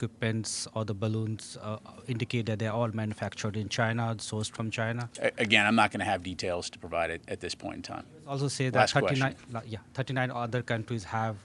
equipments or the balloons indicate that they're all manufactured in China, sourced from China? Again, I'm not going to have details to provide it at this point in time. Also say that Last 39, question. 39 other countries have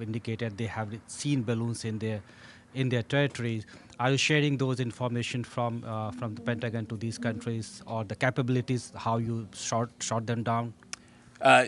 indicated they have seen balloons in their territories. Are you sharing those information from the Pentagon to these countries, or the capabilities, how you shot them down?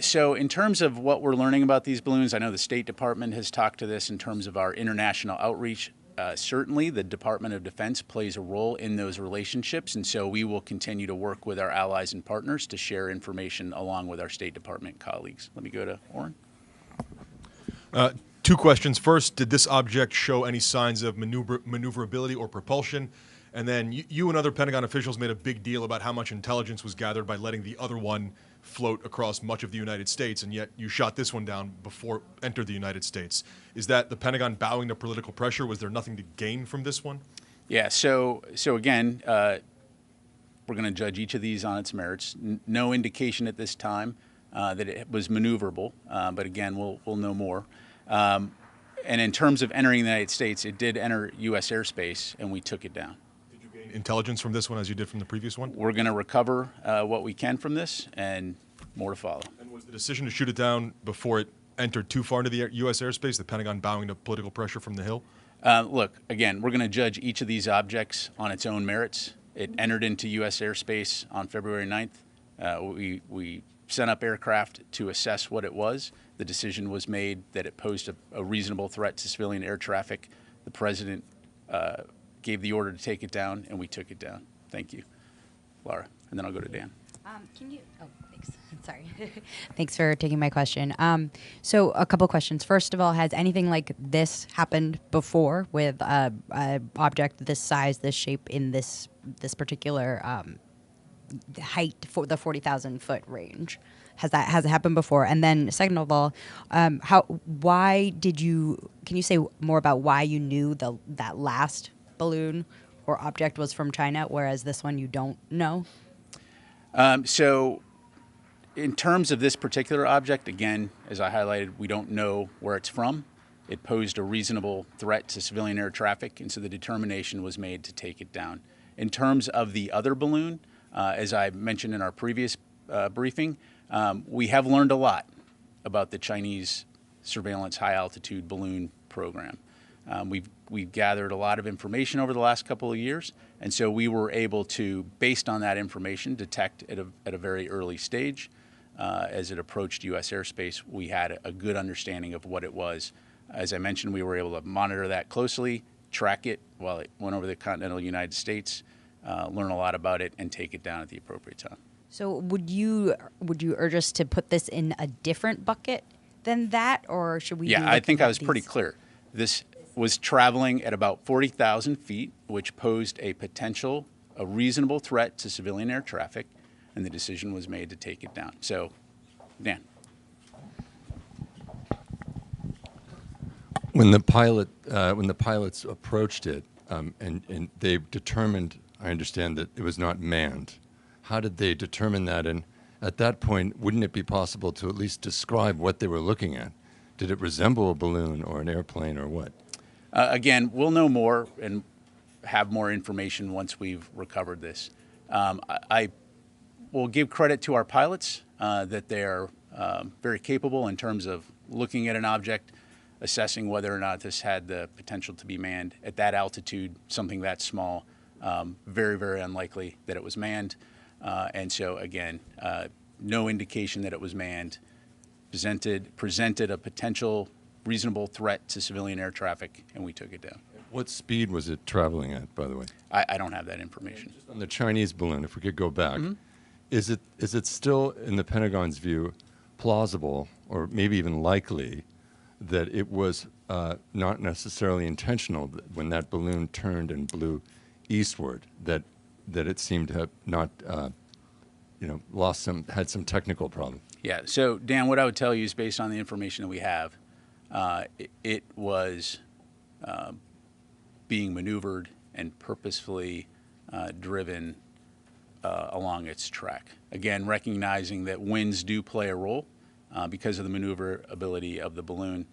So in terms of what we're learning about these balloons, I know the State Department has talked to this in terms of our international outreach. Certainly, the Department of Defense plays a role in those relationships, and so we will continue to work with our allies and partners to share information along with our State Department colleagues. Let me go to Oren. Two questions. First, did this object show any signs of maneuverability or propulsion? And then you and other Pentagon officials made a big deal about how much intelligence was gathered by letting the other one float across much of the United States, and yet you shot this one down before it entered the United States. Is that the Pentagon bowing to political pressure? Was there nothing to gain from this one? Yeah, so again, we're going to judge each of these on its merits. No indication at this time that it was maneuverable, but again, we'll know more. And in terms of entering the United States, it did enter U.S. airspace, and we took it down. Did you gain intelligence from this one as you did from the previous one? We're going to recover what we can from this, and more to follow. And was the decision to shoot it down before it entered too far into the U.S. airspace, the Pentagon bowing to political pressure from the Hill? Look, again, we're going to judge each of these objects on its own merits. It entered into U.S. airspace on February 9th. We sent up aircraft to assess what it was. The decision was made that it posed a reasonable threat to civilian air traffic. The president gave the order to take it down, and we took it down. Thank you, Laura. And then I'll go to Dan. Can you? Oh, thanks. Sorry. Thanks for taking my question. So a couple questions. First of all, has anything like this happened before with a object this size, this shape, in this particular height for the 40,000 foot range? Has it happened before? And then second of all, why did you? Can you say more about why you knew that last balloon or object was from China, whereas this one you don't know? So in terms of this particular object, again, as I highlighted, we don't know where it's from. It posed a reasonable threat to civilian air traffic, and so the determination was made to take it down. In terms of the other balloon, as I mentioned in our previous briefing, we have learned a lot about the Chinese surveillance high-altitude balloon program. We've gathered a lot of information over the last couple of years, and so we were able to, based on that information, detect at a very early stage. As it approached U.S. airspace, we had a good understanding of what it was. As I mentioned, we were able to monitor that closely, track it while it went over the continental United States, learn a lot about it, and take it down at the appropriate time. So would you urge us to put this in a different bucket than that, or should we? Yeah, I think I was pretty clear. This was traveling at about 40,000 feet, which posed a reasonable threat to civilian air traffic, and the decision was made to take it down. So, Dan. When the pilots approached it, and they determined, I understand, that it was not manned. How did they determine that? And at that point, wouldn't it be possible to at least describe what they were looking at? Did it resemble a balloon or an airplane or what? Again, we'll know more and have more information once we've recovered this. I will give credit to our pilots that they're very capable in terms of looking at an object, assessing whether or not this had the potential to be manned. At that altitude, something that small, very, very unlikely that it was manned. And so, again, no indication that it was manned, presented a potential reasonable threat to civilian air traffic, and we took it down. What speed was it traveling at, by the way? I don't have that information. Just on the Chinese balloon, if we could go back, is it still, in the Pentagon's view, plausible or maybe even likely that it was not necessarily intentional when that balloon turned and blew eastward, that it seemed to have not, had some technical problem? Yeah. So, Dan, what I would tell you is based on the information that we have, it was being maneuvered and purposefully driven along its track. Again, recognizing that winds do play a role because of the maneuverability of the balloon.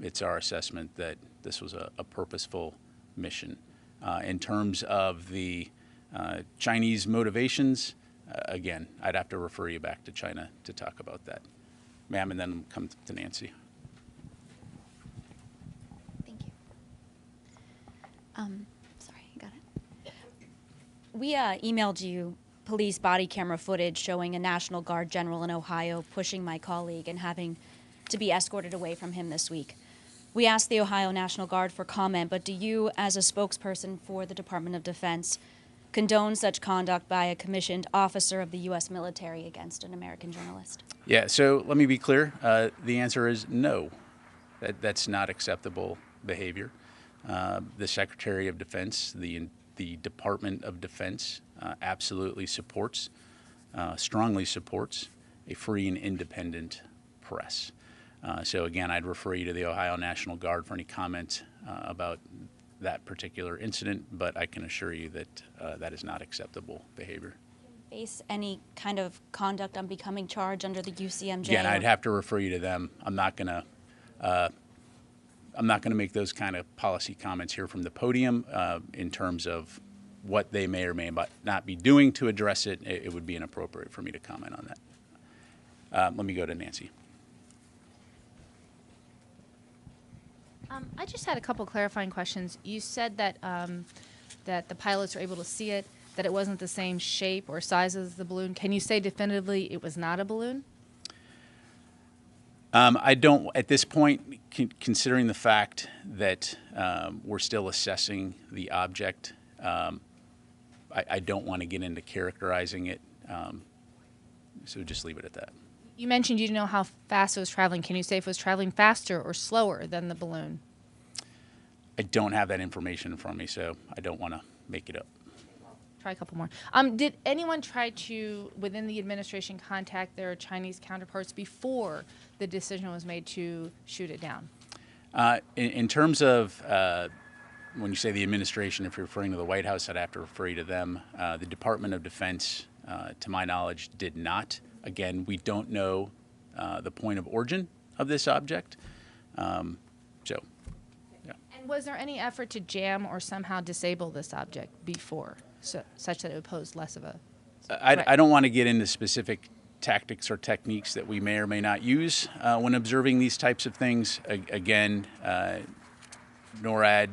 It's our assessment that this was a purposeful mission. In terms of the Chinese motivations, again, I'd have to refer you back to China to talk about that. Ma'am, and then come to Nancy. Thank you. Sorry, I got it. We emailed you police body camera footage showing a National Guard general in Ohio pushing my colleague and having to be escorted away from him this week. We asked the Ohio National Guard for comment, but do you, as a spokesperson for the Department of Defense, condone such conduct by a commissioned officer of the U.S. military against an American journalist? Yeah, so let me be clear. The answer is no. That's not acceptable behavior. The Secretary of Defense, the Department of Defense, absolutely supports, strongly supports a free and independent press. So again, I'd refer you to the Ohio National Guard for any comment about that particular incident, but I can assure you that that is not acceptable behavior. Face any kind of conduct on becoming charged under the UCMJ? Again, I'd have to refer you to them. I'm not going to make those kind of policy comments here from the podium in terms of what they may or may not be doing to address it. It would be inappropriate for me to comment on that. Let me go to Nancy. I just had a couple clarifying questions. You said that that the pilots were able to see it, that it wasn't the same shape or size as the balloon. Can you say definitively it was not a balloon? I don't, at this point, considering the fact that we're still assessing the object, I don't want to get into characterizing it, so just leave it at that. You mentioned you didn't know how fast it was traveling. Can you say if it was traveling faster or slower than the balloon? I don't have that information in front of me, so I don't want to make it up. Try a couple more. Did anyone try to, within the administration, contact their Chinese counterparts before the decision was made to shoot it down? In terms of when you say the administration, if you're referring to the White House, I'd have to refer you to them. The Department of Defense, to my knowledge, did not. Again, we don't know the point of origin of this object. So, yeah. And was there any effort to jam or somehow disable this object before, such that it would pose less of a threat? I don't want to get into specific tactics or techniques that we may or may not use when observing these types of things. Again, NORAD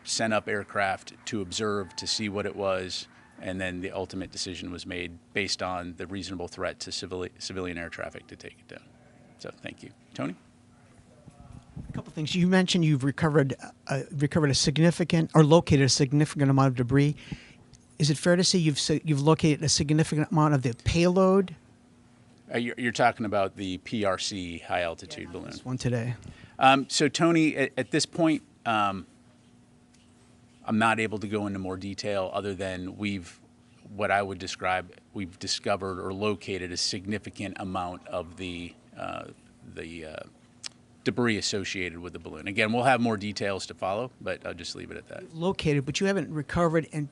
sent up aircraft to observe, to see what it was, and then the ultimate decision was made based on the reasonable threat to civilian air traffic to take it down. So thank you. Tony? A couple things. You mentioned you've recovered a significant or located a significant amount of debris. Is it fair to say you've located a significant amount of the payload? You're talking about the PRC high altitude balloon. This one today. So Tony, at this point, I'm not able to go into more detail other than we've discovered or located a significant amount of the debris associated with the balloon. Again, we'll have more details to follow, but I'll just leave it at that. Located, but you haven't recovered and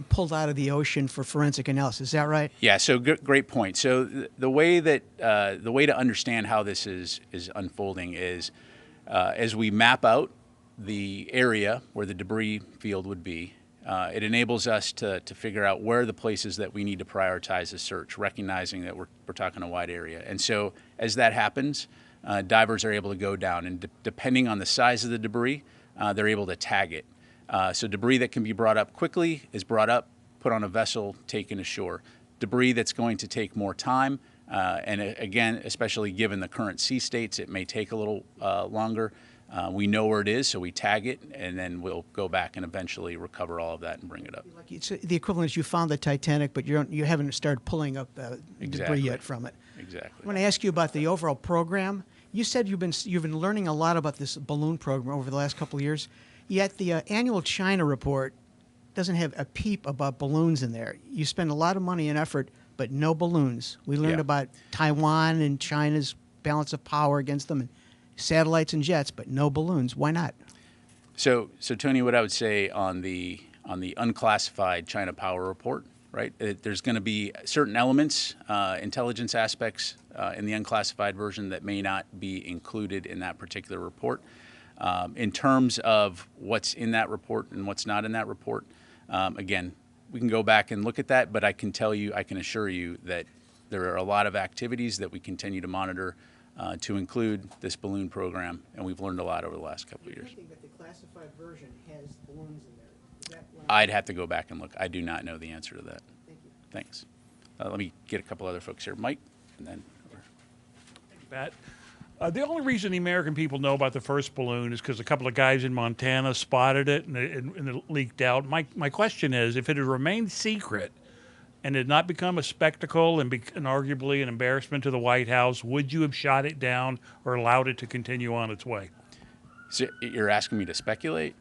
pulled out of the ocean for forensic analysis. Is that right? Yeah. So great point. So the way to understand how this is unfolding is as we map out the area where the debris field would be, it enables us to figure out where are the places that we need to prioritize a search, recognizing that we're talking a wide area. And so as that happens, divers are able to go down, and depending on the size of the debris, they're able to tag it. So debris that can be brought up quickly is brought up, put on a vessel, taken ashore. Debris that's going to take more time, and again, especially given the current sea states, it may take a little longer. We know where it is, so we tag it, and then we'll go back and eventually recover all of that and bring it up. It's the equivalent is you found the Titanic, but you haven't started pulling up Exactly. debris yet from it. Exactly. I want to ask you about the overall program. You said you've been learning a lot about this balloon program over the last couple of years, yet the annual China report doesn't have a peep about balloons in there. You spend a lot of money and effort, but no balloons. We learned about Taiwan and China's balance of power against them, and satellites and jets, but no balloons. Why not? So Tony, what I would say on the unclassified China Power report, right? There's going to be certain elements, intelligence aspects in the unclassified version that may not be included in that particular report. In terms of what's in that report and what's not in that report, again, we can go back and look at that, but I can assure you that there are a lot of activities that we continue to monitor to include this balloon program, and we've learned a lot over the last couple of years. I think that the classified version has balloons in there. Is that what I'd have to go back and look. I do not know the answer to that. Thank you. Thanks. Let me get a couple other folks here. Mike, and then over. Pat. The only reason the American people know about the first balloon is because a couple of guys in Montana spotted it and it leaked out. My question is, if it had remained secret and had not become a spectacle and arguably an embarrassment to the White House, would you have shot it down or allowed it to continue on its way? So you're asking me to speculate?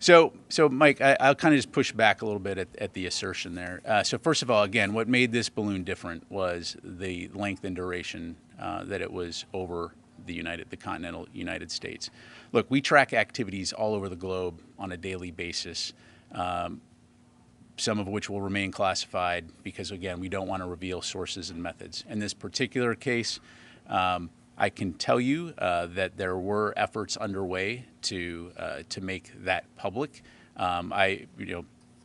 So Mike, I'll kind of just push back a little bit at the assertion there. So first of all, again, what made this balloon different was the length and duration that it was over the continental United States. Look, we track activities all over the globe on a daily basis, some of which will remain classified because, again, we don't want to reveal sources and methods. In this particular case, I can tell you that there were efforts underway to make that public.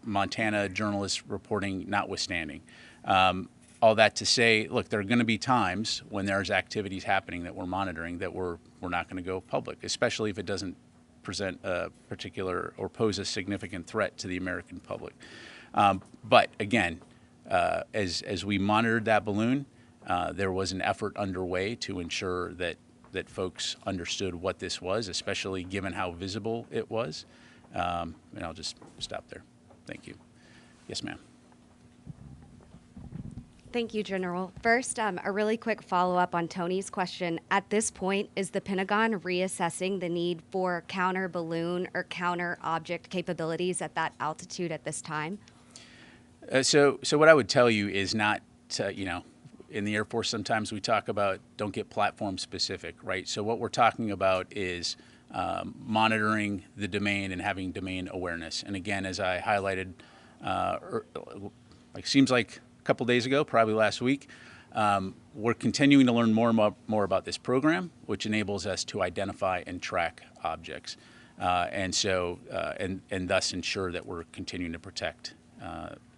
Montana journalists reporting notwithstanding. All that to say, look, there are going to be times when there's activities happening that we're monitoring that we're not going to go public, especially if it doesn't present a particular or pose a significant threat to the American public. But again, as we monitored that balloon, there was an effort underway to ensure that folks understood what this was, especially given how visible it was. And I'll just stop there. Thank you. Yes, ma'am. Thank you, General. First, a really quick follow-up on Tony's question. At this point, is the Pentagon reassessing the need for counter-balloon or counter-object capabilities at that altitude at this time? So what I would tell you is not, in the Air Force sometimes we talk about don't get platform specific, right? So what we're talking about is monitoring the domain and having domain awareness. And again, as I highlighted, seems like a couple days ago, probably last week, we're continuing to learn more about this program, which enables us to identify and track objects, and thus ensure that we're continuing to protect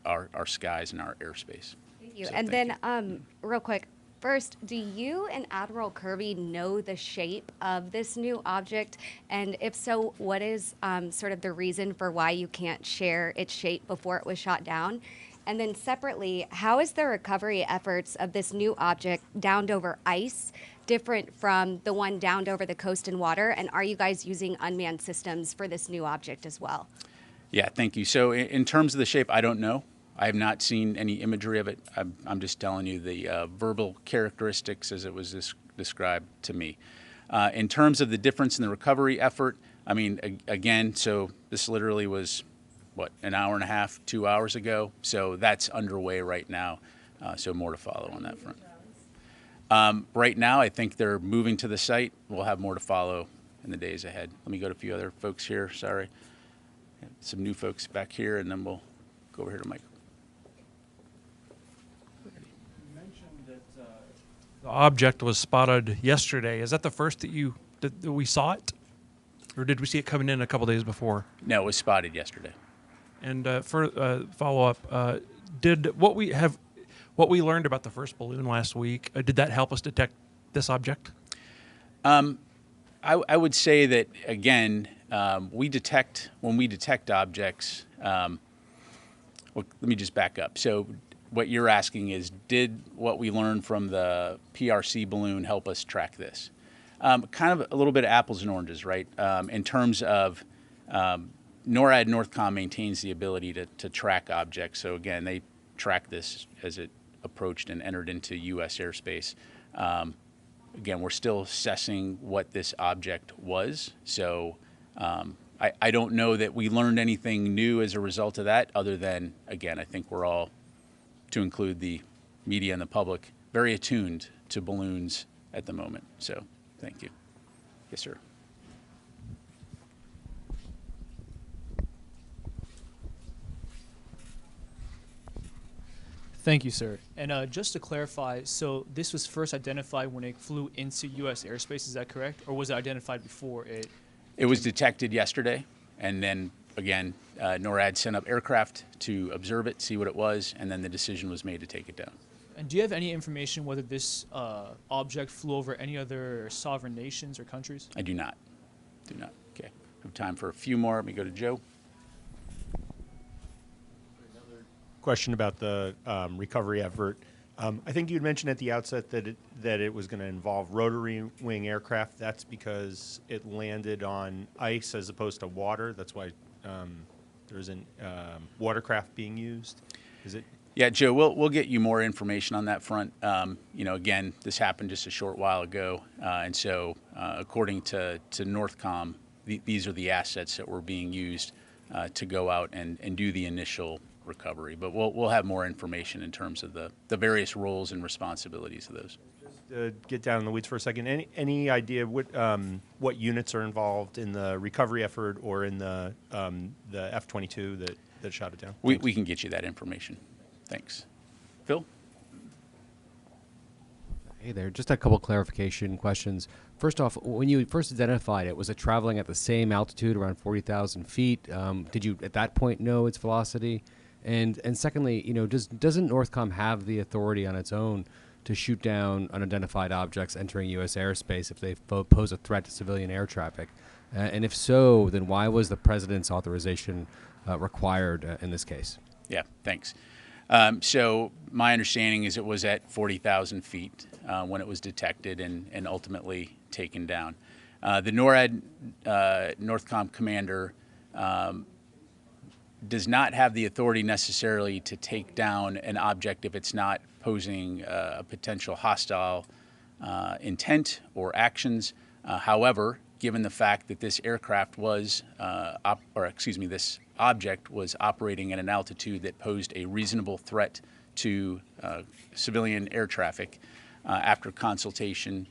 our skies and our airspace. Thank you. So and thank then, real quick, first, do you and Admiral Kirby know the shape of this new object? And if so, what is sort of the reason for why you can't share its shape before it was shot down? And then separately, how is the recovery efforts of this new object downed over ice different from the one downed over the coast and water? And are you guys using unmanned systems for this new object as well? Yeah, thank you. So in terms of the shape, I don't know. I have not seen any imagery of it. I'm just telling you the verbal characteristics as it was described to me. In terms of the difference in the recovery effort, I mean, again, so this literally was, an hour and a half, 2 hours ago. So that's underway right now. So more to follow on that front. Right now, I think they're moving to the site. We'll have more to follow in the days ahead. Let me go to a few other folks here. Sorry. Some new folks back here, and then we'll go over here to Mike. You mentioned that the object was spotted yesterday. Is that the first that we saw it? Or did we see it coming in a couple days before? No, it was spotted yesterday. And for follow-up, did what we learned about the first balloon last week, did that help us detect this object? I would say that, again, when we detect objects, well, let me just back up. So what you're asking is, did what we learned from the PRC balloon help us track this? Kind of a little bit of apples and oranges, right? In terms of NORAD Northcom maintains the ability to track objects. So again, they track this as it approached and entered into U.S. airspace. Again, we're still assessing what this object was. So I don't know that we learned anything new as a result of that, other than, again, I think we're all, to include the media and the public, very attuned to balloons at the moment. So thank you. Yes, sir. Thank you, sir. And just to clarify, so this was first identified when it flew into U.S. airspace, is that correct? Or was it identified before it? It was detected yesterday, and then again, NORAD sent up aircraft to observe it, see what it was, and then the decision was made to take it down. And do you have any information whether this object flew over any other sovereign nations or countries? I do not. Do not. Okay. We have time for a few more. Let me go to Joe. Question about the recovery effort. I think you'd mentioned at the outset that it was going to involve rotary wing aircraft. That's because it landed on ice as opposed to water. That's why there isn't watercraft being used. Is it? Yeah, Joe, we'll get you more information on that front. Again, this happened just a short while ago, and so according to Northcom, these are the assets that were being used to go out and do the initial recovery. But we'll have more information in terms of the various roles and responsibilities of those. Just get down in the weeds for a second. Any idea what units are involved in the recovery effort or in the F-22 that shot it down? We can get you that information. Thanks. Phil? Hey there, just a couple clarification questions. First off, when you first identified it, was it traveling at the same altitude, around 40,000 feet? Did you at that point know its velocity? And secondly, doesn't Northcom have the authority on its own to shoot down unidentified objects entering U.S. airspace if they pose a threat to civilian air traffic? And if so, then why was the president's authorization required in this case? Yeah, thanks. So my understanding is it was at 40,000 feet when it was detected and ultimately taken down. The NORAD Northcom commander does not have the authority necessarily to take down an object if it's not posing a potential hostile intent or actions. However, given the fact that this aircraft was, this object was operating at an altitude that posed a reasonable threat to civilian air traffic, after consultation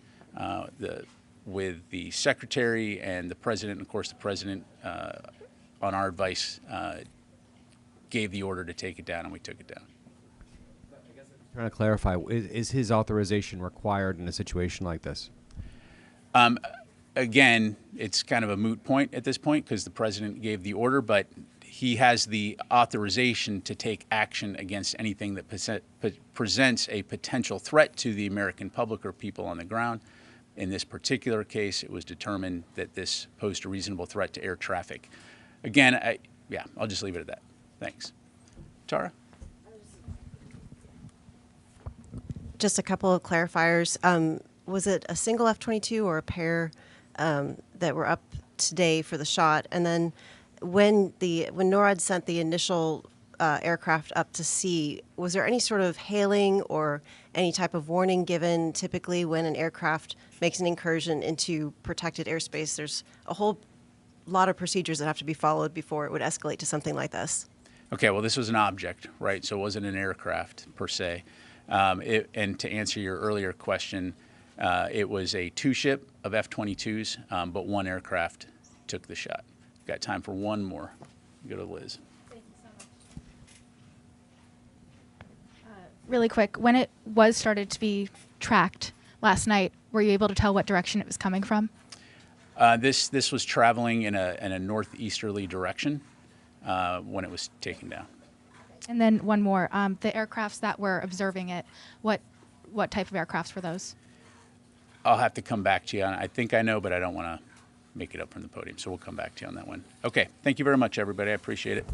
with the secretary and the president, and of course the president, on our advice, gave the order to take it down, and we took it down. Trying to clarify, is his authorization required in a situation like this? Again, it's kind of a moot point at this point because the president gave the order, but he has the authorization to take action against anything that presents a potential threat to the American public or people on the ground. In this particular case, it was determined that this posed a reasonable threat to air traffic. Again, I'll just leave it at that. Thanks. Tara? Just a couple of clarifiers. Was it a single F-22 or a pair that were up today for the shot? And then when NORAD sent the initial aircraft up to sea, was there any sort of hailing or any type of warning given? Typically when an aircraft makes an incursion into protected airspace, there's a whole lot of procedures that have to be followed before it would escalate to something like this. Okay, well, this was an object, right? So it wasn't an aircraft per se. And to answer your earlier question, it was a two-ship of F-22s, but one aircraft took the shot. Got time for one more. Go to Liz. Thank you so much. Really quick, when it was started to be tracked last night, were you able to tell what direction it was coming from? This was traveling in a northeasterly direction when it was taken down. And then one more, the aircrafts that were observing it, what type of aircrafts were those? I'll have to come back to you on it. I think I know, but I don't want to make it up from the podium, so we'll come back to you on that one. Okay, thank you very much, everybody. I appreciate it.